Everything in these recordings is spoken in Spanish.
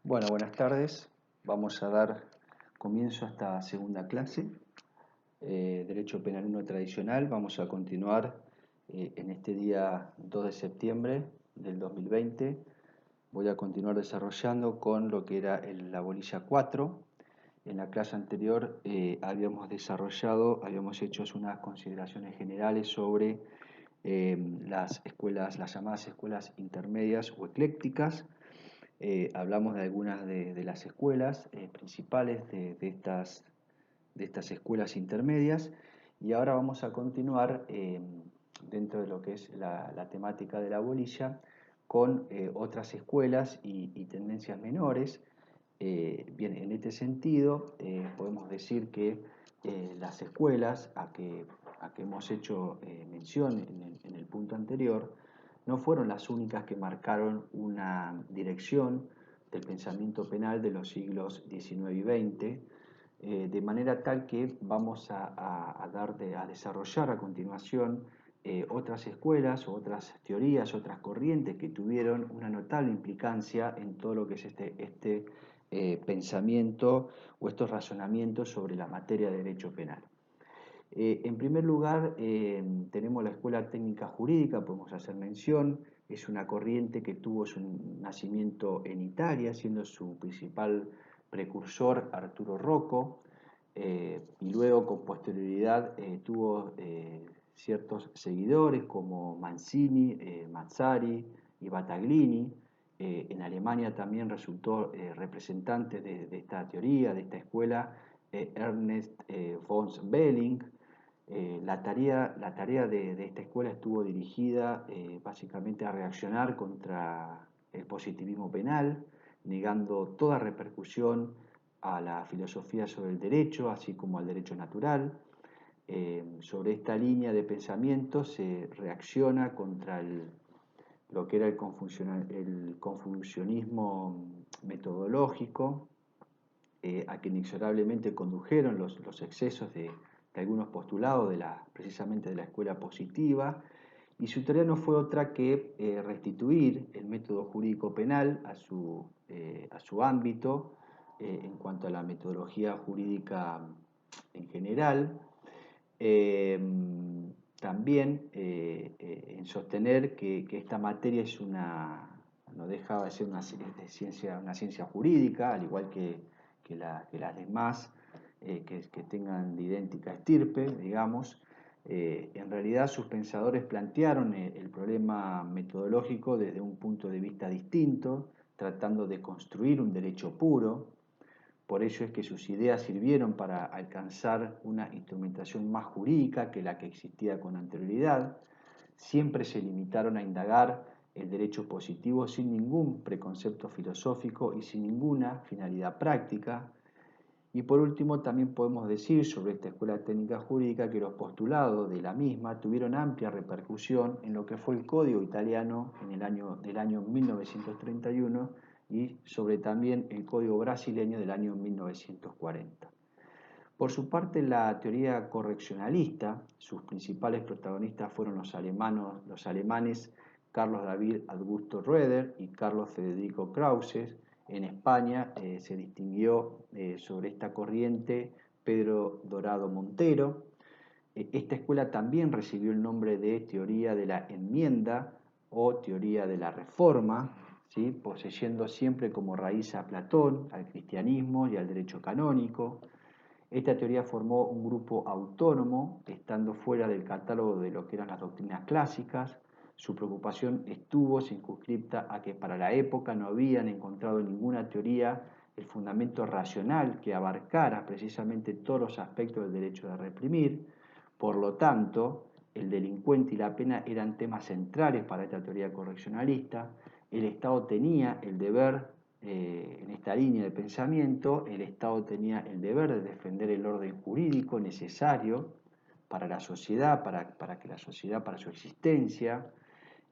Bueno, buenas tardes. Vamos a dar comienzo a esta segunda clase, Derecho Penal 1 tradicional. Vamos a continuar en este día 2 de septiembre del 2020. Voy a continuar desarrollando con lo que era la bolilla 4. En la clase anterior habíamos hecho unas consideraciones generales sobre las llamadas escuelas intermedias o eclécticas. Hablamos de algunas de las escuelas principales de estas escuelas intermedias, y ahora vamos a continuar dentro de lo que es la temática de la bolilla con otras escuelas y tendencias menores. Bien, en este sentido podemos decir que las escuelas a que hemos hecho mención en el punto anterior no fueron las únicas que marcaron una dirección del pensamiento penal de los siglos XIX y XX, de manera tal que vamos a desarrollar a continuación otras escuelas, otras teorías, otras corrientes que tuvieron una notable implicancia en todo lo que es este pensamiento o estos razonamientos sobre la materia de derecho penal. En primer lugar, tenemos la Escuela Técnica Jurídica, podemos hacer mención. Es una corriente que tuvo su nacimiento en Italia, siendo su principal precursor Arturo Rocco, y luego con posterioridad tuvo ciertos seguidores como Mancini, Mazzari y Battaglini. En Alemania también resultó representante de esta teoría, de esta escuela, Ernest von Belling. La tarea de esta escuela estuvo dirigida básicamente a reaccionar contra el positivismo penal, negando toda repercusión a la filosofía sobre el derecho, así como al derecho natural. Sobre esta línea de pensamiento se reacciona contra lo que era el confusionismo metodológico, a que inexorablemente condujeron los excesos de algunos postulados precisamente de la escuela positiva, y su tarea no fue otra que restituir el método jurídico penal a su ámbito en cuanto a la metodología jurídica en general. También en sostener que esta materia no deja de ser una ciencia jurídica, al igual que las demás que tengan de idéntica estirpe, digamos. En realidad sus pensadores plantearon el problema metodológico desde un punto de vista distinto, tratando de construir un derecho puro. Por ello es que sus ideas sirvieron para alcanzar una instrumentación más jurídica que la que existía con anterioridad. Siempre se limitaron a indagar el derecho positivo sin ningún preconcepto filosófico y sin ninguna finalidad práctica. Y por último, también podemos decir sobre esta escuela técnica jurídica que los postulados de la misma tuvieron amplia repercusión en lo que fue el Código Italiano del año 1931 y sobre también el Código Brasileño del año 1940. Por su parte, la teoría correccionalista, sus principales protagonistas fueron los alemanes Carlos David Augusto Roeder y Carlos Federico Krause. En España se distinguió sobre esta corriente Pedro Dorado Montero. Esta escuela también recibió el nombre de teoría de la enmienda o teoría de la reforma, ¿sí? Poseyendo siempre como raíz a Platón, al cristianismo y al derecho canónico. Esta teoría formó un grupo autónomo, estando fuera del catálogo de lo que eran las doctrinas clásicas. Su preocupación estuvo circunscripta a que para la época no habían encontrado ninguna teoría el fundamento racional que abarcara precisamente todos los aspectos del derecho de reprimir. Por lo tanto, el delincuente y la pena eran temas centrales para esta teoría correccionalista. El Estado tenía el deber, en esta línea de pensamiento, el Estado tenía el deber de defender el orden jurídico necesario para la sociedad, para que la sociedad, para su existencia,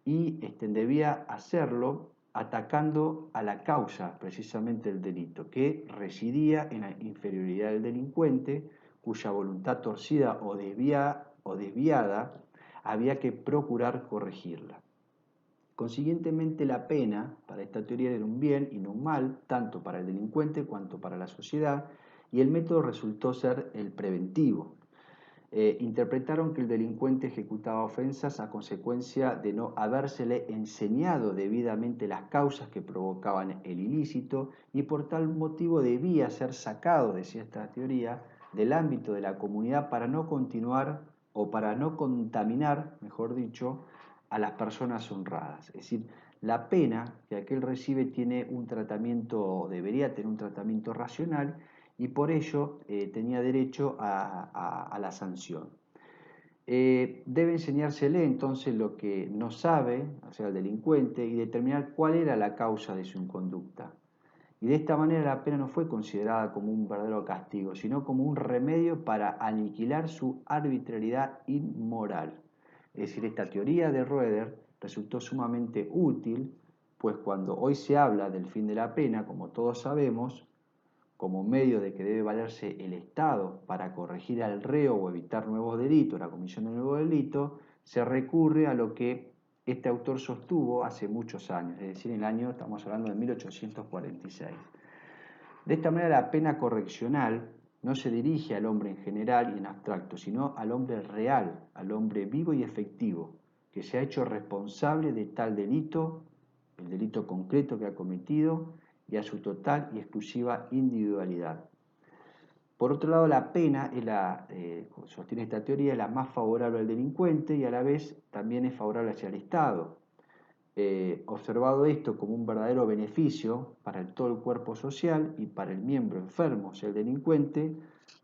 y debía hacerlo atacando a la causa precisamente del delito, que residía en la inferioridad del delincuente, cuya voluntad torcida o desviada había que procurar corregirla. Consiguientemente, la pena para esta teoría era un bien y no un mal, tanto para el delincuente cuanto para la sociedad, y el método resultó ser el preventivo. Interpretaron que el delincuente ejecutaba ofensas a consecuencia de no habérsele enseñado debidamente las causas que provocaban el ilícito y por tal motivo debía ser sacado, decía esta teoría, del ámbito de la comunidad para no continuar o para no contaminar, mejor dicho, a las personas honradas. Es decir, la pena que aquel recibe tiene un tratamiento, debería tener un tratamiento racional y por ello tenía derecho a la sanción. Debe enseñársele entonces lo que no sabe, o sea, el delincuente, y determinar cuál era la causa de su inconducta. Y de esta manera la pena no fue considerada como un verdadero castigo, sino como un remedio para aniquilar su arbitrariedad inmoral. Es decir, esta teoría de Roeder resultó sumamente útil, pues cuando hoy se habla del fin de la pena, como todos sabemos, como medio de que debe valerse el Estado para corregir al reo o evitar nuevos delitos, la comisión de nuevos delitos, se recurre a lo que este autor sostuvo hace muchos años, es decir, en el año, estamos hablando de 1846. De esta manera, la pena correccional no se dirige al hombre en general y en abstracto, sino al hombre real, al hombre vivo y efectivo, que se ha hecho responsable de tal delito, el delito concreto que ha cometido, y a su total y exclusiva individualidad. Por otro lado, la pena sostiene esta teoría, es la más favorable al delincuente y a la vez también es favorable hacia el Estado. Observado esto como un verdadero beneficio para todo el cuerpo social y para el miembro enfermo, o sea, el delincuente,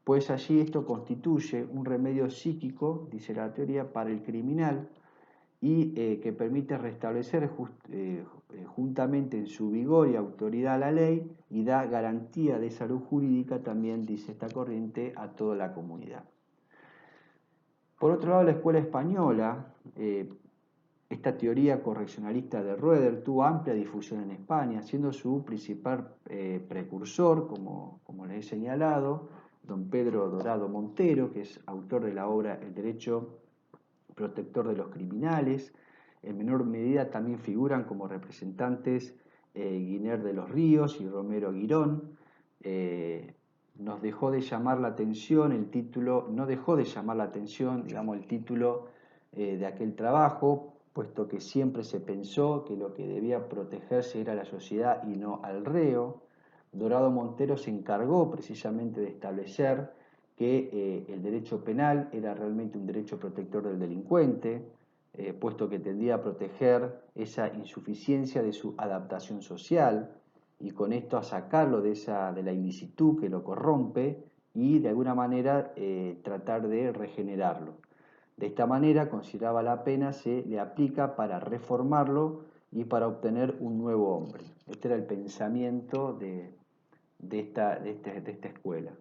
pues allí esto constituye un remedio psíquico, dice la teoría, para el criminal y que permite restablecer juntamente en su vigor y autoridad la ley y da garantía de salud jurídica también, dice esta corriente, a toda la comunidad. Por otro lado, la escuela española, esta teoría correccionalista de Roeder tuvo amplia difusión en España, siendo su principal precursor, como les he señalado, don Pedro Dorado Montero, que es autor de la obra El Derecho Protector de los Criminales. En menor medida también figuran como representantes Guiner de los Ríos y Romero Guirón. Nos dejó de llamar la atención el título, no dejó de llamar la atención, digamos, el título de aquel trabajo, puesto que siempre se pensó que lo que debía protegerse era la sociedad y no al reo. Dorado Montero se encargó precisamente de establecer que el derecho penal era realmente un derecho protector del delincuente, puesto que tendía a proteger esa insuficiencia de su adaptación social y con esto a sacarlo de la ilicitud que lo corrompe y de alguna manera tratar de regenerarlo. De esta manera consideraba la pena se le aplica para reformarlo y para obtener un nuevo hombre. Este era el pensamiento de esta escuela.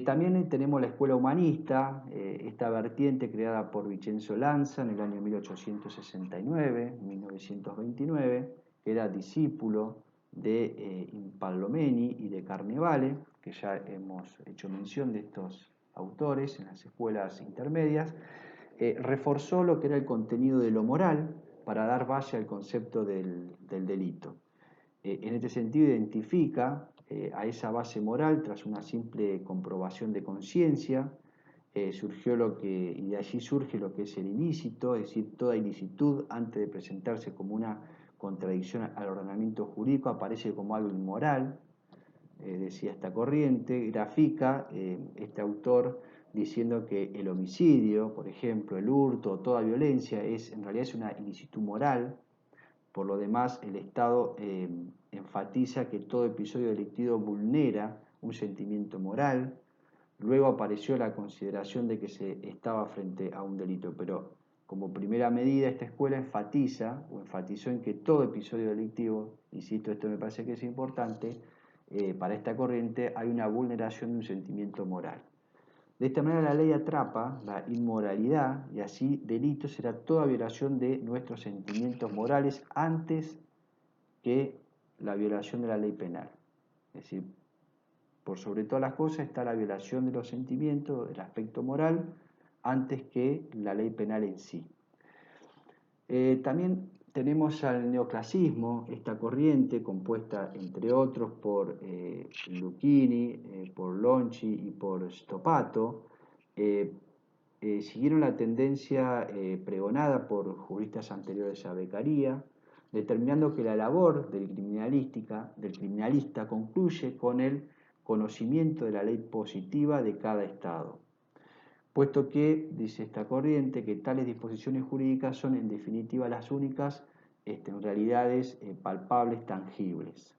También tenemos la escuela humanista, esta vertiente creada por Vincenzo Lanza en el año 1869, 1929, que era discípulo de Impallomeni y de Carnevale, que ya hemos hecho mención de estos autores en las escuelas intermedias. Reforzó lo que era el contenido de lo moral para dar base al concepto del delito. En este sentido identifica a esa base moral tras una simple comprobación de conciencia, y de allí surge lo que es el ilícito, es decir, toda ilicitud antes de presentarse como una contradicción al ordenamiento jurídico aparece como algo inmoral, decía esta corriente, grafica este autor diciendo que el homicidio, por ejemplo, el hurto, toda violencia en realidad es una ilicitud moral. Por lo demás, el Estado enfatiza que todo episodio delictivo vulnera un sentimiento moral. Luego apareció la consideración de que se estaba frente a un delito, pero como primera medida esta escuela enfatizó en que todo episodio delictivo, insisto, esto me parece que es importante, para esta corriente hay una vulneración de un sentimiento moral. De esta manera la ley atrapa la inmoralidad y así delito será toda violación de nuestros sentimientos morales antes que la violación de la ley penal. Es decir, por sobre todas las cosas está la violación de los sentimientos, del aspecto moral, antes que la ley penal en sí. También tenemos al neoclasismo, esta corriente compuesta entre otros por Lucchini, por Lonchi y por Stopato, siguieron la tendencia pregonada por juristas anteriores a Beccaria, determinando que la labor del criminalista concluye con el conocimiento de la ley positiva de cada Estado, puesto que, dice esta corriente, que tales disposiciones jurídicas son en definitiva las únicas realidades palpables, tangibles.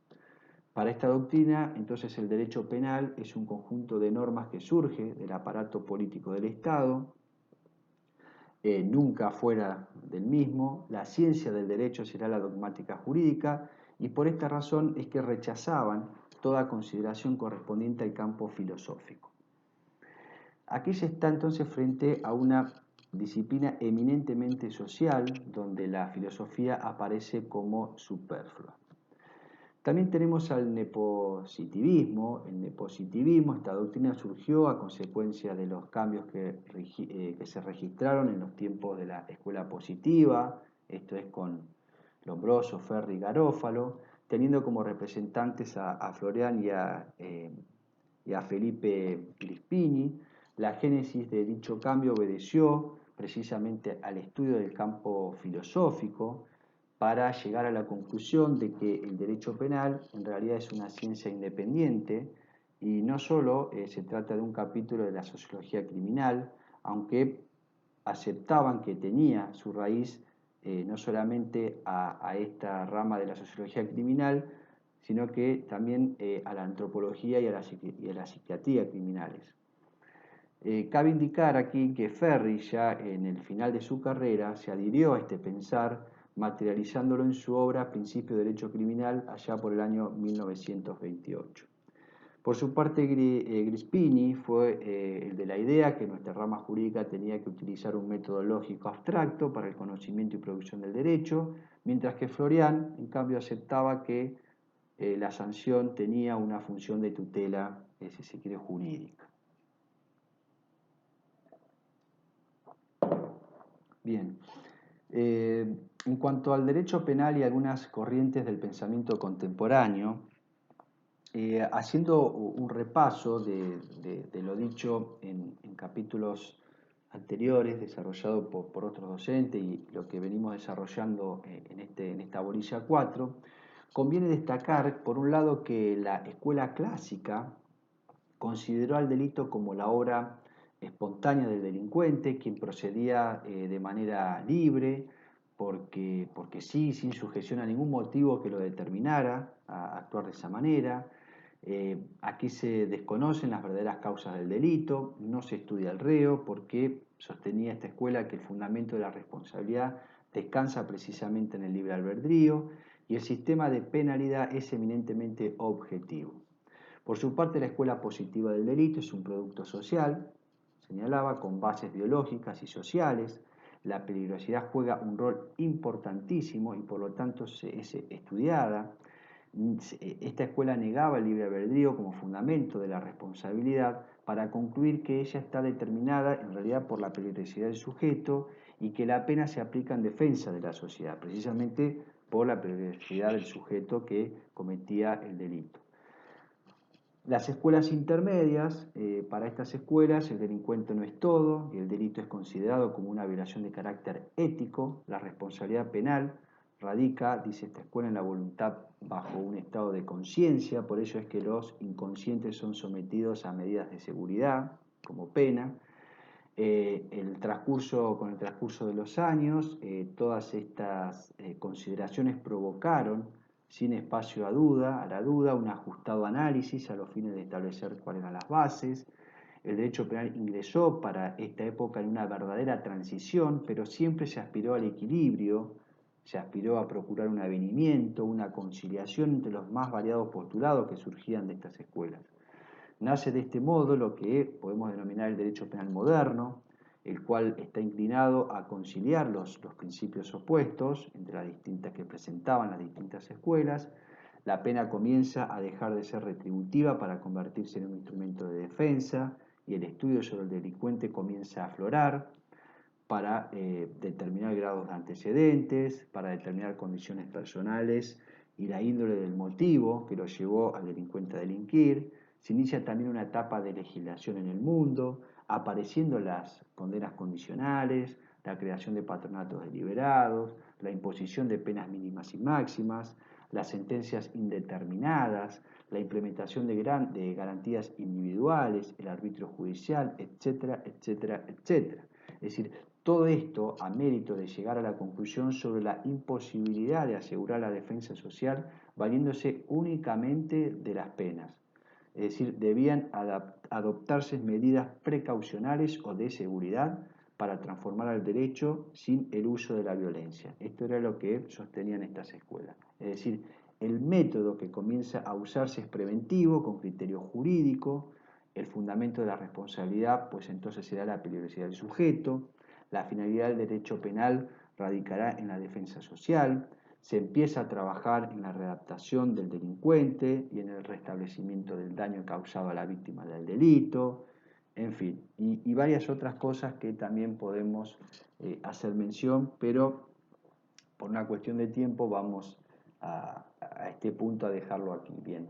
Para esta doctrina, entonces, el derecho penal es un conjunto de normas que surge del aparato político del Estado, nunca fuera del mismo. La ciencia del derecho será la dogmática jurídica, y por esta razón es que rechazaban toda consideración correspondiente al campo filosófico. Aquí se está entonces frente a una disciplina eminentemente social, donde la filosofía aparece como superflua. También tenemos al neopositivismo. El neopositivismo, esta doctrina surgió a consecuencia de los cambios que se registraron en los tiempos de la escuela positiva, esto es con Lombroso, Ferri y Garófalo, teniendo como representantes a Florian y a Felipe Crispini. La génesis de dicho cambio obedeció precisamente al estudio del campo filosófico, para llegar a la conclusión de que el derecho penal en realidad es una ciencia independiente y no solo se trata de un capítulo de la sociología criminal, aunque aceptaban que tenía su raíz no solamente a esta rama de la sociología criminal, sino que también a la antropología y a la psiquiatría criminales. Cabe indicar aquí que Ferri, ya en el final de su carrera, se adhirió a este pensar, materializándolo en su obra Principio de Derecho Criminal allá por el año 1928. Por su parte, Crispini fue el de la idea que nuestra rama jurídica tenía que utilizar un método lógico abstracto para el conocimiento y producción del derecho, mientras que Florian, en cambio, aceptaba que la sanción tenía una función de tutela, si se quiere, jurídica. Bien, en cuanto al derecho penal y algunas corrientes del pensamiento contemporáneo, haciendo un repaso de lo dicho en capítulos anteriores, desarrollado por otros docentes, y lo que venimos desarrollando en esta bolilla 4, conviene destacar, por un lado, que la escuela clásica consideró al delito como la obra espontánea del delincuente, quien procedía de manera libre, porque sí, sin sujeción a ningún motivo que lo determinara a actuar de esa manera. Aquí se desconocen las verdaderas causas del delito, no se estudia el reo, porque sostenía esta escuela que el fundamento de la responsabilidad descansa precisamente en el libre albedrío, y el sistema de penalidad es eminentemente objetivo. Por su parte, la escuela positiva del delito es un producto social, señalaba, con bases biológicas y sociales. La peligrosidad juega un rol importantísimo y por lo tanto es estudiada. Esta escuela negaba el libre albedrío como fundamento de la responsabilidad, para concluir que ella está determinada en realidad por la peligrosidad del sujeto y que la pena se aplica en defensa de la sociedad, precisamente por la peligrosidad del sujeto que cometía el delito. Las escuelas intermedias, para estas escuelas el delincuente no es todo y el delito es considerado como una violación de carácter ético. La responsabilidad penal radica, dice esta escuela, en la voluntad bajo un estado de conciencia, por ello es que los inconscientes son sometidos a medidas de seguridad como pena. Con el transcurso de los años, todas estas consideraciones provocaron, sin espacio a la duda, un ajustado análisis a los fines de establecer cuáles eran las bases. El derecho penal ingresó para esta época en una verdadera transición, pero siempre se aspiró al equilibrio, se aspiró a procurar un avenimiento, una conciliación entre los más variados postulados que surgían de estas escuelas. Nace de este modo lo que podemos denominar el derecho penal moderno, el cual está inclinado a conciliar los principios opuestos entre las distintas que presentaban las distintas escuelas. La pena comienza a dejar de ser retributiva para convertirse en un instrumento de defensa y el estudio sobre el delincuente comienza a aflorar. para determinar grados de antecedentes, para determinar condiciones personales y la índole del motivo que lo llevó al delincuente a delinquir. Se inicia también una etapa de legislación en el mundo, apareciendo las condenas condicionales, la creación de patronatos deliberados, la imposición de penas mínimas y máximas, las sentencias indeterminadas, la implementación de garantías individuales, el arbitrio judicial, etcétera, etcétera, etcétera. Es decir, todo esto a mérito de llegar a la conclusión sobre la imposibilidad de asegurar la defensa social valiéndose únicamente de las penas. Es decir, debían adoptarse medidas precaucionales o de seguridad para transformar al derecho sin el uso de la violencia. Esto era lo que sostenían estas escuelas. Es decir, el método que comienza a usarse es preventivo, con criterio jurídico, el fundamento de la responsabilidad, pues entonces será la peligrosidad del sujeto, la finalidad del derecho penal radicará en la defensa social, se empieza a trabajar en la readaptación del delincuente y en el restablecimiento del daño causado a la víctima del delito, en fin, y varias otras cosas que también podemos hacer mención, pero por una cuestión de tiempo vamos a este punto a dejarlo aquí. Bien.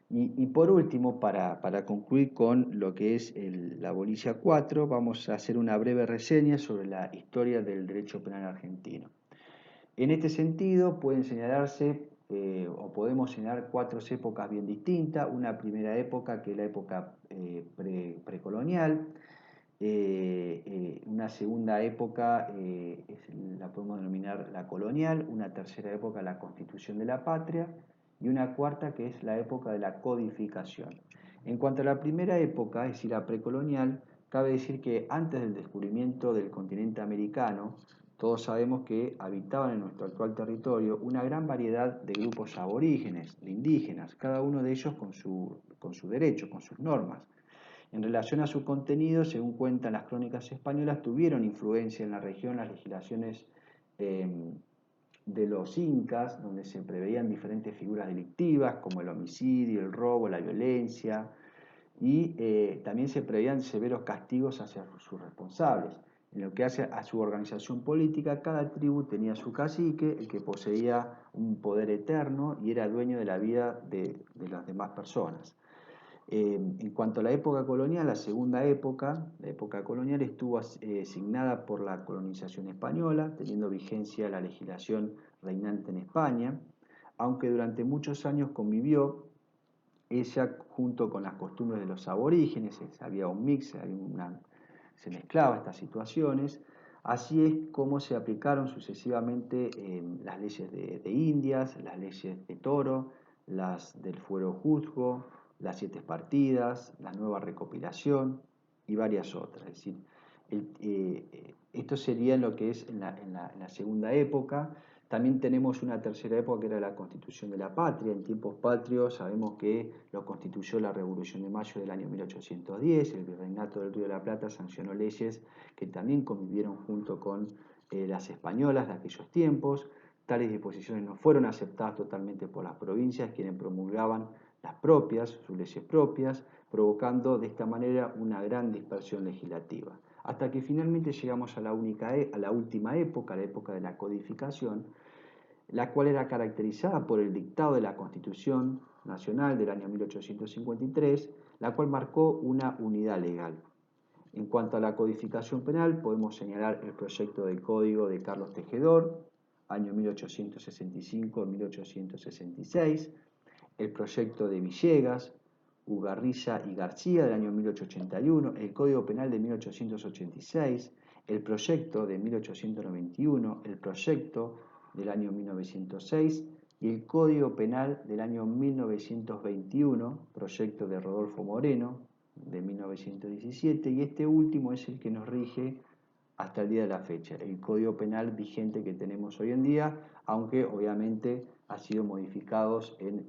Y por último, para concluir con lo que es la bolilla 4, vamos a hacer una breve reseña sobre la historia del derecho penal argentino. En este sentido, pueden señalarse o podemos señalar cuatro épocas bien distintas. Una primera época que es la época precolonial, una segunda época la podemos denominar la colonial, una tercera época la constitución de la patria y una cuarta que es la época de la codificación. En cuanto a la primera época, es decir, la precolonial, cabe decir que antes del descubrimiento del continente americano, todos sabemos que habitaban en nuestro actual territorio una gran variedad de grupos aborígenes, de indígenas, cada uno de ellos con su derecho, con sus normas. En relación a su contenido, según cuentan las crónicas españolas, tuvieron influencia en la región las legislaciones de los incas, donde se preveían diferentes figuras delictivas como el homicidio, el robo, la violencia, y también se preveían severos castigos hacia sus responsables. En lo que hace a su organización política, cada tribu tenía su cacique, el que poseía un poder eterno y era dueño de la vida de las demás personas. En cuanto a la época colonial, la segunda época, la época colonial estuvo asignada por la colonización española, teniendo vigencia la legislación reinante en España, aunque durante muchos años convivió ella junto con las costumbres de los aborígenes, había un mix, se mezclaba estas situaciones. Así es como se aplicaron sucesivamente las leyes de Indias, las leyes de Toro, las del fuero juzgo, las 7 partidas, la nueva recopilación y varias otras. Es decir, esto sería en lo que es en la segunda época. También tenemos una tercera época que era la Constitución de la Patria. En tiempos patrios sabemos que lo constituyó la Revolución de Mayo del año 1810. El Virreinato del Río de la Plata sancionó leyes que también convivieron junto con las españolas de aquellos tiempos. Tales disposiciones no fueron aceptadas totalmente por las provincias, quienes promulgaban las propias, sus leyes propias, provocando de esta manera una gran dispersión legislativa. Hasta que finalmente llegamos a la última época, la época de la codificación, la cual era caracterizada por el dictado de la Constitución Nacional del año 1853, la cual marcó una unidad legal. En cuanto a la codificación penal, podemos señalar el proyecto del Código de Carlos Tejedor, año 1865-1866, el proyecto de Villegas, Ugarriza y García del año 1881, el Código Penal de 1886, el proyecto de 1891, el proyecto del año 1906 y el Código Penal del año 1921, proyecto de Rodolfo Moreno de 1917, y este último es el que nos rige hasta el día de la fecha, el Código Penal vigente que tenemos hoy en día, aunque obviamente ha sido modificado en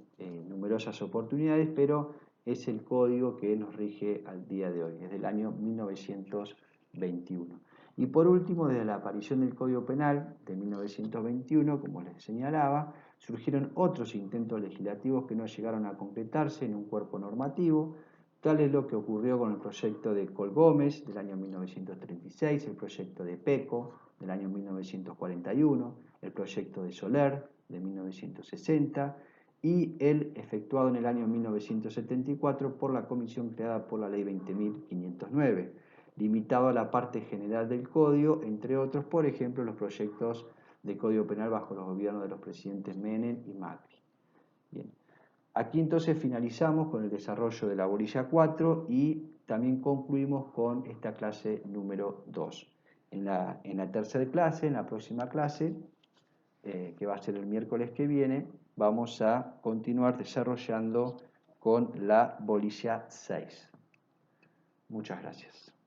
numerosas oportunidades, pero es el código que nos rige al día de hoy, es del año 1921. Y por último, desde la aparición del Código Penal de 1921, como les señalaba, surgieron otros intentos legislativos que no llegaron a concretarse en un cuerpo normativo, Tal es lo que ocurrió con el proyecto de Colgómez del año 1936, el proyecto de Peco del año 1941, el proyecto de Soler de 1960 y el efectuado en el año 1974 por la comisión creada por la Ley 20.509, limitado a la parte general del Código, entre otros, por ejemplo, los proyectos de Código Penal bajo los gobiernos de los presidentes Menem y Macri. Bien. Aquí entonces finalizamos con el desarrollo de la bolilla 4 y también concluimos con esta clase número 2. En la tercera clase, en la próxima clase, que va a ser el miércoles que viene, vamos a continuar desarrollando con la bolilla 6. Muchas gracias.